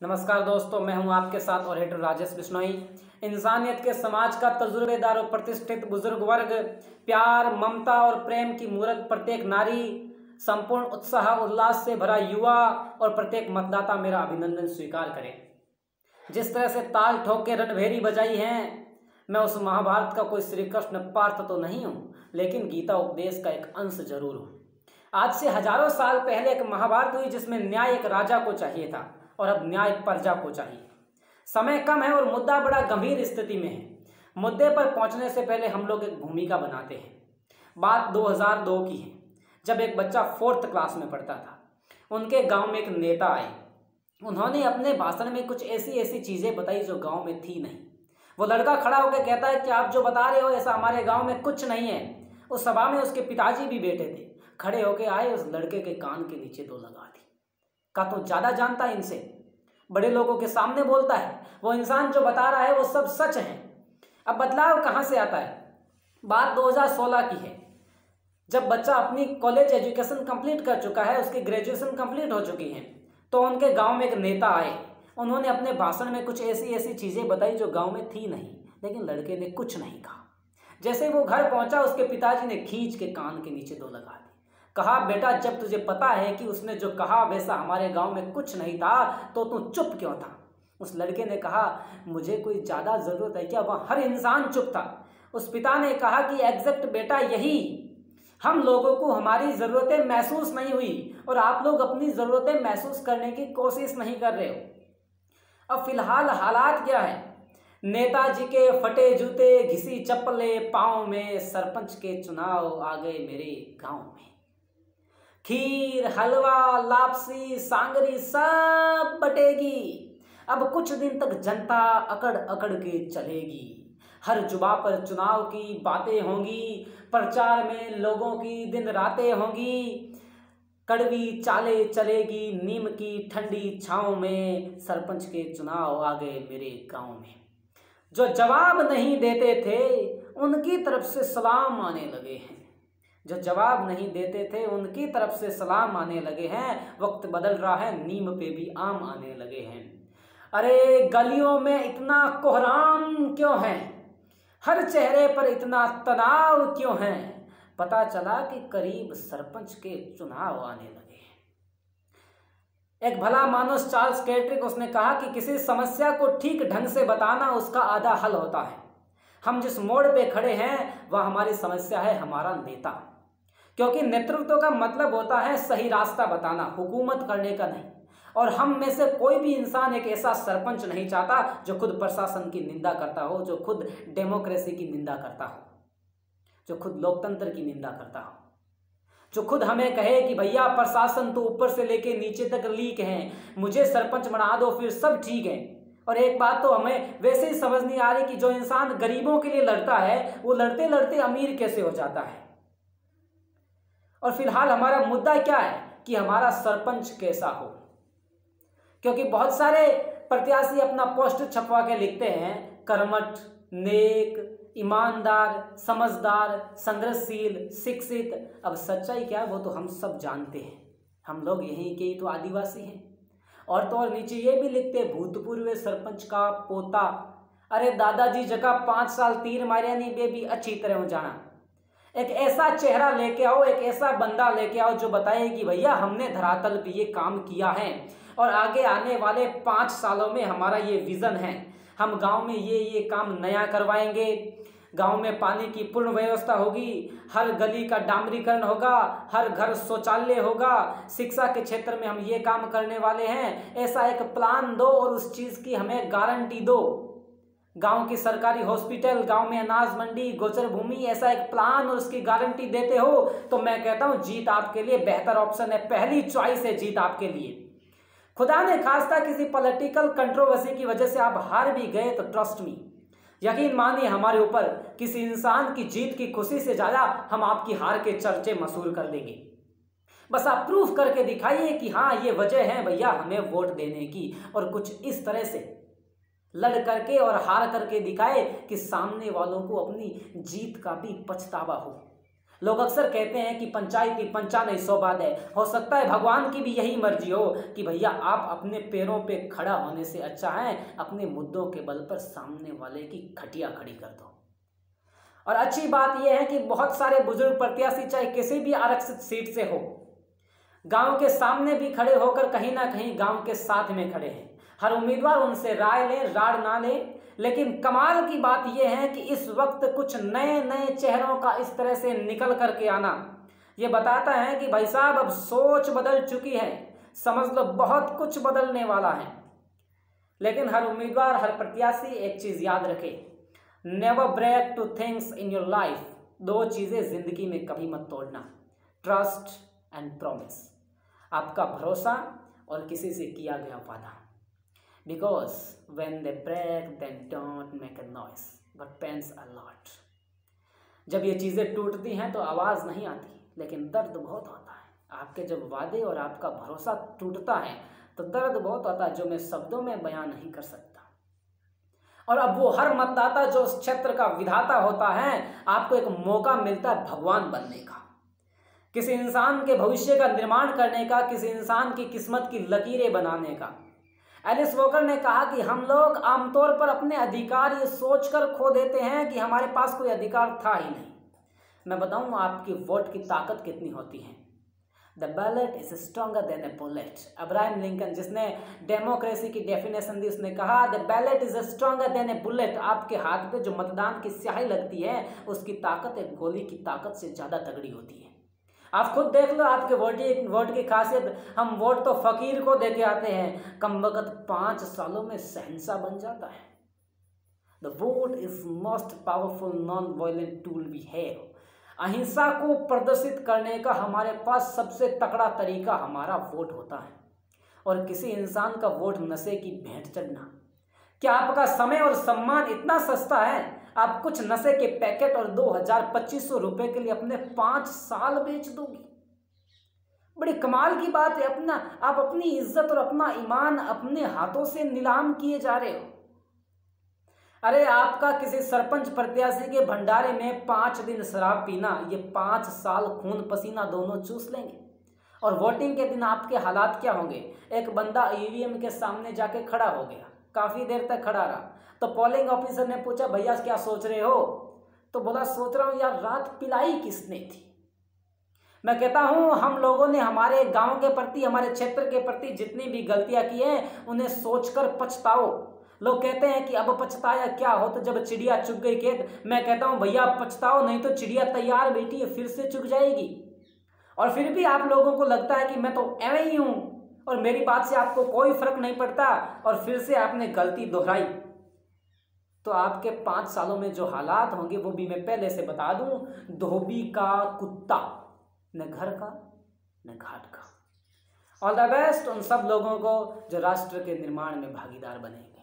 नमस्कार दोस्तों, मैं हूं आपके साथ और हेडर राजेश बिश्नोई। इंसानियत के समाज का तजुर्बेदार और प्रतिष्ठित बुजुर्ग वर्ग, प्यार, ममता और प्रेम की मूरत प्रत्येक नारी, संपूर्ण उत्साह उल्लास से भरा युवा और प्रत्येक मतदाता मेरा अभिनंदन स्वीकार करें। जिस तरह से ताल ठोक के रणभेरी बजाई हैं, मैं उस महाभारत का कोई श्री कृष्ण पार्थ तो नहीं हूँ, लेकिन गीता उपदेश का एक अंश जरूर हूँ। आज से हजारों साल पहले एक महाभारत हुई जिसमें न्याय एक राजा को चाहिए था और अब न्याय प्रजा को चाहिए। समय कम है और मुद्दा बड़ा गंभीर स्थिति में है। मुद्दे पर पहुंचने से पहले हम लोग एक भूमिका बनाते हैं। बात 2002 की है, जब एक बच्चा 4th क्लास में पढ़ता था। उनके गांव में एक नेता आए। उन्होंने अपने भाषण में कुछ ऐसी ऐसी चीजें बताई जो गांव में थी नहीं। वो लड़का खड़ा होकर कहता है कि आप जो बता रहे हो ऐसा हमारे गांव में कुछ नहीं है। उस सभा में उसके पिताजी भी बैठे थे। खड़े होके आए, उस लड़के के कान के नीचे 2 लगा दी। का तो ज्यादा जानता है इनसे, बड़े लोगों के सामने बोलता है। वो इंसान जो बता रहा है वो सब सच है। अब बदलाव कहां से आता है? बात 2016 की है, जब बच्चा अपनी कॉलेज एजुकेशन कंप्लीट कर चुका है, उसकी ग्रेजुएशन कंप्लीट हो चुकी है, तो उनके गांव में एक नेता आए। उन्होंने अपने भाषण में कुछ ऐसी ऐसी चीजें बताई जो गांव में थी नहीं, लेकिन लड़के ने कुछ नहीं कहा। जैसे वो घर पहुंचा, उसके पिताजी ने खींच के कान के नीचे 2 लगा दी। कहा, बेटा जब तुझे पता है कि उसने जो कहा वैसा हमारे गांव में कुछ नहीं था, तो तू चुप क्यों था? उस लड़के ने कहा, मुझे कोई ज्यादा जरूरत है क्या? वह हर इंसान चुप था। उस पिता ने कहा कि एग्जैक्ट बेटा यही, हम लोगों को हमारी जरूरतें महसूस नहीं हुई और आप लोग अपनी जरूरतें महसूस करने की कोशिश नहीं कर रहे हो। अब फिलहाल हालात क्या है? नेताजी के फटे जूते, घिसी चप्पलें पांव में, सरपंच के चुनाव आ गए मेरे गांव में। खीर, हलवा, लापसी, सांगरी सब बटेगी। अब कुछ दिन तक जनता अकड़ अकड़ के चलेगी। हर जुबा पर चुनाव की बातें होंगी, प्रचार में लोगों की दिन रातें होंगी। कड़वी चालें चलेगी नीम की ठंडी छांव में, सरपंच के चुनाव आ गए मेरे गांव में। जो जवाब नहीं देते थे उनकी तरफ से सलाम आने लगे हैं। जो जवाब नहीं देते थे उनकी तरफ से सलाम आने लगे हैं। वक्त बदल रहा है, नीम पे भी आम आने लगे हैं। अरे गलियों में इतना कोहराम क्यों है? हर चेहरे पर इतना तनाव क्यों है? पता चला कि करीब सरपंच के चुनाव आने लगे हैं। एक भला मानुस चार्ल्स कैट्रिक, उसने कहा कि किसी समस्या को ठीक ढंग से बताना उसका आधा हल होता है। हम जिस मोड़ पे खड़े हैं वह हमारी समस्या है, हमारा नेता। क्योंकि नेतृत्व का मतलब होता है सही रास्ता बताना, हुकूमत करने का नहीं। और हम में से कोई भी इंसान एक ऐसा सरपंच नहीं चाहता जो खुद प्रशासन की निंदा करता हो, जो खुद डेमोक्रेसी की निंदा करता हो, जो खुद लोकतंत्र की निंदा करता हो, जो खुद हमें कहे कि भैया प्रशासन तो ऊपर से लेके नीचे तक लीक है, मुझे सरपंच बना दो फिर सब ठीक है। और एक बात तो हमें वैसे ही समझ नहीं आ रही कि जो इंसान गरीबों के लिए लड़ता है वो लड़ते लड़ते अमीर कैसे हो जाता है। और फिलहाल हमारा मुद्दा क्या है कि हमारा सरपंच कैसा हो। क्योंकि बहुत सारे प्रत्याशी अपना पोस्टर छपवा के लिखते हैं कर्मठ, नेक, ईमानदार, समझदार, संघर्षशील, शिक्षित। अब सच्चाई क्या है वो तो हम सब जानते हैं। हम लोग यहीं के ही तो आदिवासी हैं। और तो और नीचे ये भी लिखते हैं भूतपूर्व सरपंच का पोता। अरे दादाजी जगह 5 साल तीर मारिया नहीं बेबी अच्छी तरह हो जाना। एक ऐसा चेहरा लेके आओ, एक ऐसा बंदा लेके आओ जो बताए कि भैया हमने धरातल पे ये काम किया है और आगे आने वाले 5 सालों में हमारा ये विजन है। हम गांव में ये काम नया करवाएंगे। गांव में पानी की पूर्ण व्यवस्था होगी, हर गली का डामरीकरण होगा, हर घर शौचालय होगा, शिक्षा के क्षेत्र में हम ये काम करने वाले हैं। ऐसा एक प्लान दो और उस चीज की हमें गारंटी दो। गांव की सरकारी हॉस्पिटल, गांव में अनाज मंडी, गोचर भूमि, ऐसा एक प्लान और उसकी गारंटी देते हो तो मैं कहता हूं जीत आपके लिए बेहतर ऑप्शन है, पहली चॉइस है जीत आपके लिए। खुदा ने खास्ता किसी पॉलिटिकल कंट्रोवर्सी की वजह से आप हार भी गए तो ट्रस्ट मी, यकीन मानिए हमारे ऊपर किसी इंसान की जीत की खुशी से ज्यादा हम आपकी हार के चर्चे मशहूर कर देंगे। बस आप प्रूफ करके दिखाइए कि हाँ ये वजह है भैया हमें वोट देने की, और कुछ इस तरह से लड़ करके और हार करके दिखाए कि सामने वालों को अपनी जीत का भी पछतावा हो। लोग अक्सर कहते हैं कि पंचायती पंचा नहीं सौ बात है। हो सकता है भगवान की भी यही मर्जी हो कि भैया आप अपने पैरों पे खड़ा होने से अच्छा है अपने मुद्दों के बल पर सामने वाले की खटिया खड़ी कर दो। और अच्छी बात यह है कि बहुत सारे बुजुर्ग प्रत्याशी चाहे किसी भी आरक्षित सीट से हो, गांव के सामने भी खड़े होकर कहीं ना कहीं गांव के साथ में खड़े हैं। हर उम्मीदवार उनसे राय ले, राड़ ना ले, लेकिन कमाल की बात यह है कि इस वक्त कुछ नए नए चेहरों का इस तरह से निकल करके आना ये बताता है कि भाई साहब अब सोच बदल चुकी है, समझ लो बहुत कुछ बदलने वाला है। लेकिन हर उम्मीदवार, हर प्रत्याशी एक चीज याद रखे, never break two things in your life. दो चीजें जिंदगी में कभी मत तोड़ना, ट्रस्ट एंड प्रॉमिस, आपका भरोसा और किसी से किया गया वादा। Because when they break, they don't make a noise, but pains a lot. जब ये चीज़ें टूटती हैं तो आवाज़ नहीं आती, लेकिन दर्द बहुत होता है। आपके जब वादे और आपका भरोसा टूटता है तो दर्द बहुत होता है, जो मैं शब्दों में बयान नहीं कर सकता। और अब वो हर मतदाता जो उस क्षेत्र का विधाता होता है, आपको एक मौका मिलता है भगवान बनने का, किसी इंसान के भविष्य का निर्माण करने का, किसी इंसान की किस्मत की लकीरें बनाने का। एलिस वॉकर ने कहा कि हम लोग आमतौर पर अपने अधिकार ये सोचकर खो देते हैं कि हमारे पास कोई अधिकार था ही नहीं। मैं बताऊं आपकी वोट की ताकत कितनी होती है। The ballot is stronger than A bullet. Abraham Lincoln, जिसने डेमोक्रेसी की डेफिनेशन दी, उसने कहा the ballot is stronger than A bullet. आपके हाथ पे जो मतदान की स्याही लगती है उसकी ताकत एक गोली की ताकत से ज़्यादा तगड़ी होती है। आप खुद देख लो आपके वोट की खासियत। हम वोट तो फकीर को देके आते हैं, कम वक्त 5 सालों में शहंशाह बन जाता है। The vote is most powerful non violent tool we have. अहिंसा को प्रदर्शित करने का हमारे पास सबसे तगड़ा तरीका हमारा वोट होता है। और किसी इंसान का वोट नशे की भेंट चढ़ना। क्या आपका समय और सम्मान इतना सस्ता है आप कुछ नशे के पैकेट और 2000-2500 रुपए के लिए अपने 5 साल बेच दोगी? बड़ी कमाल की बात है। आप अपनी इज्जत और अपना ईमान अपने हाथों से नीलाम किए जा रहे हो। अरे आपका किसी सरपंच प्रत्याशी के भंडारे में 5 दिन शराब पीना, ये 5 साल खून पसीना दोनों चूस लेंगे। और वोटिंग के दिन आपके हालात क्या होंगे? एक बंदा ईवीएम के सामने जाके खड़ा हो गया, काफी देर तक खड़ा रहा, तो पोलिंग ऑफिसर ने पूछा भैया क्या सोच रहे हो? तो बोला सोच रहा हूं यार रात पिलाई किसने थी। मैं कहता हूं हम लोगों ने हमारे गांव के प्रति, हमारे क्षेत्र के प्रति जितनी भी गलतियां की हैं उन्हें सोचकर पछताओ। लोग कहते हैं कि अब पछताया क्या हो तो जब चिड़िया चुग गई खेत। मैं कहता हूं भैया पछताओ नहीं तो चिड़िया तैयार बैठी है, फिर से चुग जाएगी। और फिर भी आप लोगों को लगता है कि मैं तो ऐਵੇਂ ही हूं और मेरी बात से आपको कोई फर्क नहीं पड़ता, और फिर से आपने गलती दोहराई। तो आपके 5 सालों में जो हालात होंगे वो भी मैं पहले से बता दूं, धोबी का कुत्ता, न घर का न घाट का। ऑल द बेस्ट उन सब लोगों को जो राष्ट्र के निर्माण में भागीदार बनेंगे।